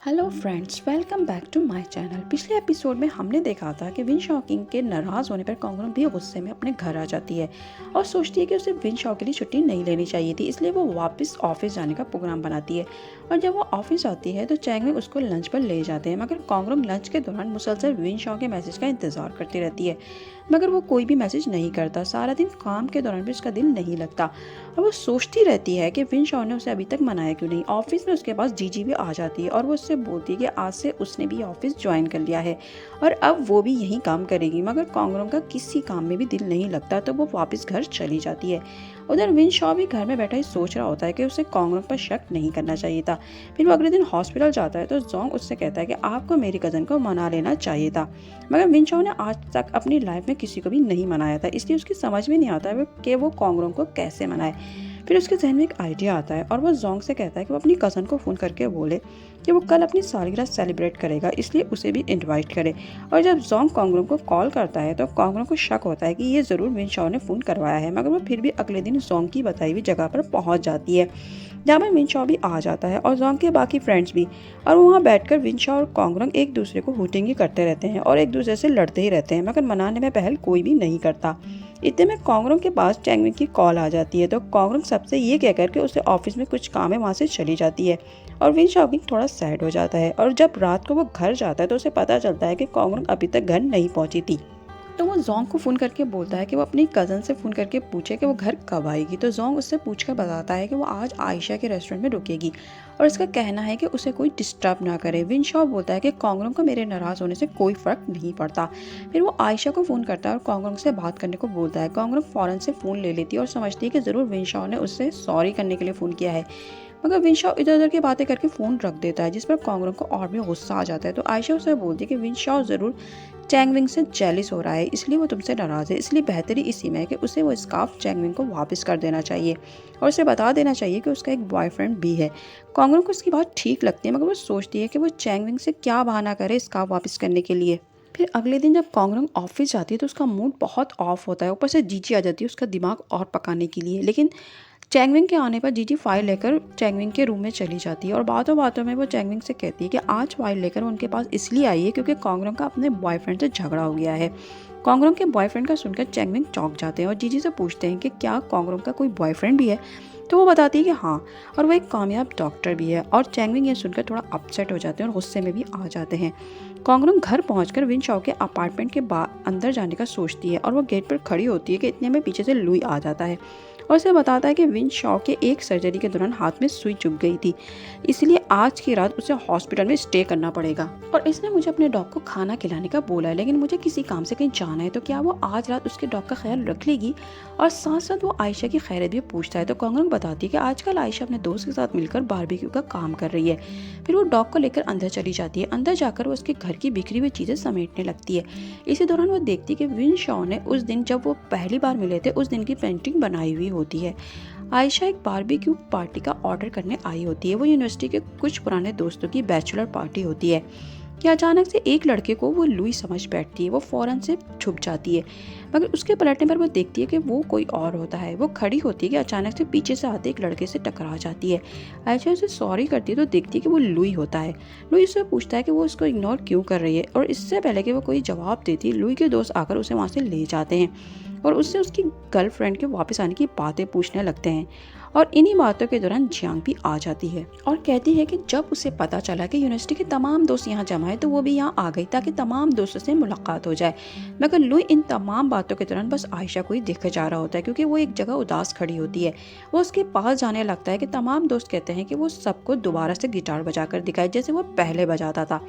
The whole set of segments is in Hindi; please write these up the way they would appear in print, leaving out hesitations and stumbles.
Hello friends, welcome back to my channel. पिछले एपिसोड में हमने देखा था कि विन शॉकिंग के नाराज़ होने पर कॉन्गरो भी गुस्से में अपने घर आ जाती है और सोचती है कि उसे विन शॉ के लिए छुट्टी नहीं लेनी चाहिए थी, इसलिए वो वापस ऑफिस जाने का प्रोग्राम बनाती है। और जब वो ऑफिस आती है तो चैंग उसको लंच पर ले जाते हैं, मगर कॉन्गरो लंच के दौरान मुसलसल विन शॉ के मैसेज का इंतजार करती रहती है, मगर वो कोई भी मैसेज नहीं करता। सारा दिन काम के दौरान भी उसका दिल नहीं लगता और वो सोचती रहती है कि विन शॉ ने उसे अभी तक मनाया क्यों नहीं। ऑफिस में उसके पास जीजी भी आ जाती है और वो उससे बोलती है कि आज से उसने भी ऑफिस ज्वाइन कर लिया है और अब वो भी यहीं काम करेगी, मगर कॉन्गरो का किसी काम में भी दिल नहीं लगता तो वो वापस घर चली जाती है। उधर विन शॉ भी घर में बैठा ही सोच रहा होता है कि उसे कॉन्गरो पर शक नहीं करना चाहिए था। फिर वो अगले दिन हॉस्पिटल जाता है तो जोंग उससे कहता है कि आपको मेरी कज़न को मना लेना चाहिए था, मगर विन शॉ ने आज तक अपनी लाइफ में किसी को भी नहीं मनाया था, इसलिए उसकी समझ में नहीं आता है कि वो कॉन्गरो को कैसे मनाए। फिर उसके जहन में एक आइडिया आता है और वो जोंग से कहता है कि वो अपनी कज़न को फ़ोन करके बोले कि वो कल अपनी सालगिरह सेलिब्रेट करेगा, इसलिए उसे भी इनवाइट करे। और जब जोंग कॉन्गरो को कॉल करता है तो कॉन्गरो को शक होता है कि ये ज़रूर विन शॉ ने फ़ोन करवाया है, मगर वो फिर भी अगले दिन जोंग की बताई हुई जगह पर पहुंच जाती है, जहाँ पर विन शॉ भी आ जाता है और जोंग के बाकी फ्रेंड्स भी। और वहाँ बैठकर विन शॉ और कॉन्गरो एक दूसरे को हूटिंग करते रहते हैं और एक दूसरे से लड़ते ही रहते हैं, मगर मनाने में पहल कोई भी नहीं करता। इतने में कॉन्गरो के पास चैंग की कॉल आ जाती है तो कॉन्गरो सबसे ये कहकर के उसे ऑफिस में कुछ काम है वहाँ से चली जाती है और विन शॉकिंग थोड़ा सैड हो जाता है। और जब रात को वो घर जाता है तो उसे पता चलता है कि कॉन्गरो अभी तक घर नहीं पहुँची थी। तो वो जोंग को फ़ोन करके बोलता है कि वो अपनी कज़न से फ़ोन करके पूछे कि वो घर कब आएगी। तो जोंग उससे पूछकर बताता है कि वो आज आयशा के रेस्टोरेंट में रुकेगी और इसका कहना है कि उसे कोई डिस्टर्ब ना करे। विन शॉ बोलता है कि कॉन्गरो को मेरे नाराज़ होने से कोई फ़र्क नहीं पड़ता। फिर वो आयशा को फ़ोन करता है और कॉन्गरो से बात करने को बोलता है। कॉन्गरो फ़ौरन से फ़ोन ले लेती है और समझती है कि ज़रूर विन शॉ ने उससे सॉरी करने के लिए फ़ोन किया है, मगर विन शॉ इधर उधर की बातें करके फ़ोन रख देता है, जिस पर कॉन्गरो को और भी गुस्सा आ जाता है। तो आयशा उसे बोलती है कि विन शॉ ज़रूर चैंगविंग से जेलिस हो रहा है, इसलिए वो तुमसे नाराज़ है, इसलिए बेहतरी इसी में है कि उसे वो स्कार्फ चैंगविंग को वापस कर देना चाहिए और उसे बता देना चाहिए कि उसका एक बॉयफ्रेंड भी है। कॉन्गरो को उसकी बात ठीक लगती है, मगर वो सोचती है कि वो चैंगविंग से क्या बहाना करे स्कार्फ वापस करने के लिए। फिर अगले दिन जब कॉन्गरो ऑफिस जाती है तो उसका मूड बहुत ऑफ होता है, ऊपर से जीजी आ जाती है उसका दिमाग और पकाने के लिए। लेकिन चैंगविंग के आने पर जीजी फाइल लेकर चैंगविंग के रूम में चली जाती है और बातों बातों में वो चैंगविंग से कहती है कि आज फाइल लेकर उनके पास इसलिए आई है क्योंकि कॉन्गरो का अपने बॉयफ्रेंड से झगड़ा हो गया है। कॉन्गरो के बॉयफ्रेंड का सुनकर चैंगविंग चौंक जाते हैं और जीजी से पूछते हैं कि क्या कॉन्गरो का कोई बॉयफ्रेंड भी है। तो वो बताती है कि हाँ, और वो एक कामयाब डॉक्टर भी है। और चैंगविंग ये सुनकर थोड़ा अपसेट हो जाते हैं और गुस्से में भी आ जाते हैं। कॉन्गरो घर पहुंचकर विन शॉ के अपार्टमेंट के अंदर जाने का सोचती है और वो गेट पर खड़ी होती है कि इतने में पीछे से लुई आ जाता है और उसे बताता है कि विन शॉ के एक सर्जरी के दौरान हाथ में सुई चुभ गई थी, इसलिए आज की रात उसे हॉस्पिटल में स्टे करना पड़ेगा और इसने मुझे अपने डॉग को खाना खिलाने का बोला है, लेकिन मुझे किसी काम से कहीं जाना है, तो क्या वो आज रात उसके डॉग का ख्याल रख लेगी। और साथ साथ वो आयशा की खैरियत भी पूछता है। तो कॉन्गरो बताती है कि आजकल आयशा अपने दोस्त के साथ मिलकर बारबेक्यू का काम कर रही है। फिर वो डॉग को लेकर अंदर चली जाती है। अंदर जाकर वो उसके घर की बिखरी हुई चीज़ें समेटने लगती है। इसी दौरान वो देखती है कि विन शॉ ने उस दिन जब वो पहली बार मिले थे उस दिन की पेंटिंग बनाई हुई होती है। आयशा एक बारबेक्यू पार्टी का ऑर्डर करने आई होती है। वो यूनिवर्सिटी के कुछ पुराने दोस्तों की बैचलर पार्टी होती है कि अचानक से एक लड़के को वो लुई समझ बैठती है। वो फौरन से छुप जाती है, मगर उसके पलटने पर वो देखती है कि वो कोई और होता है। वो खड़ी होती है कि अचानक से पीछे से आते एक लड़के से टकरा जाती है। आयशा उसे सॉरी करती है तो देखती है कि वो लुई होता है। लुई उससे पूछता है कि वो उसको इग्नोर क्यों कर रही है, और इससे पहले कि वो कोई जवाब देती लुई के दोस्त आकर उसे वहाँ से ले जाते हैं और उससे उसकी गर्लफ्रेंड के वापस आने की बातें पूछने लगते हैं। और इन्हीं बातों के दौरान जियांग भी आ जाती है और कहती है कि जब उसे पता चला कि यूनिवर्सिटी के तमाम दोस्त यहाँ जमा है तो वो भी यहाँ आ गई ताकि तमाम दोस्तों से मुलाकात हो जाए। मगर लुई इन तमाम बातों के दौरान बस आयशा को ही देखे जा रहा होता है, क्योंकि वो एक जगह उदास खड़ी होती है। वो उसके पास जाने लगता है कि तमाम दोस्त कहते हैं कि वो सबको दोबारा से गिटार बजाकर दिखाए जैसे वो पहले बजाता था।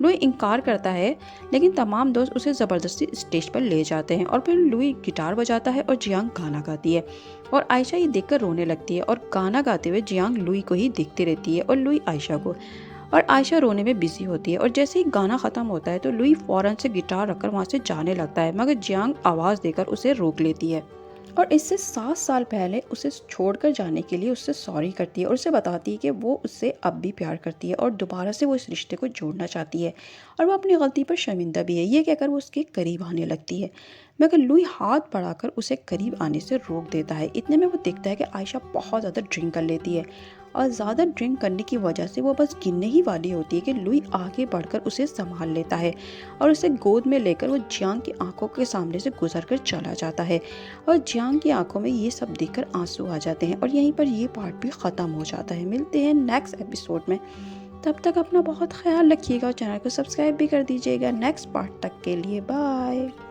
लुई इनकार करता है, लेकिन तमाम दोस्त उसे ज़बरदस्ती स्टेज पर ले जाते हैं और फिर लुई गिटार बजाता है और जियांग गाना गाती है। और आयशा ये देखकर रोने लगती है और गाना गाते हुए जियांग लुई को ही देखती रहती है और लुई आयशा को। और आयशा रोने में बिजी होती है और जैसे ही गाना ख़त्म होता है तो लुई फ़ौरन से गिटार रखकर वहाँ से जाने लगता है, मगर जियांग आवाज़ देकर उसे रोक लेती है और इससे 7 साल पहले उसे छोड़कर जाने के लिए उससे सॉरी करती है और उसे बताती है कि वो उससे अब भी प्यार करती है और दोबारा से वो इस रिश्ते को जोड़ना चाहती है और वो अपनी गलती पर शर्मिंदा भी है। ये कहकर वो उसके करीब आने लगती है, मगर लुई हाथ बढ़ाकर उसे करीब आने से रोक देता है। इतने में वो देखता है कि आयशा बहुत ज़्यादा ड्रिंक कर लेती है और ज़्यादा ड्रिंक करने की वजह से वो बस गिरने ही वाली होती है कि लुई आगे बढ़कर उसे संभाल लेता है और उसे गोद में लेकर वो जियांग की आंखों के सामने से गुजर कर चला जाता है और जियांग की आंखों में ये सब देखकर आंसू आ जाते हैं और यहीं पर ये पार्ट भी ख़त्म हो जाता है। मिलते हैं नेक्स्ट एपिसोड में, तब तक अपना बहुत ख्याल रखिएगा और चैनल को सब्सक्राइब भी कर दीजिएगा। नेक्स्ट पार्ट तक के लिए बाय।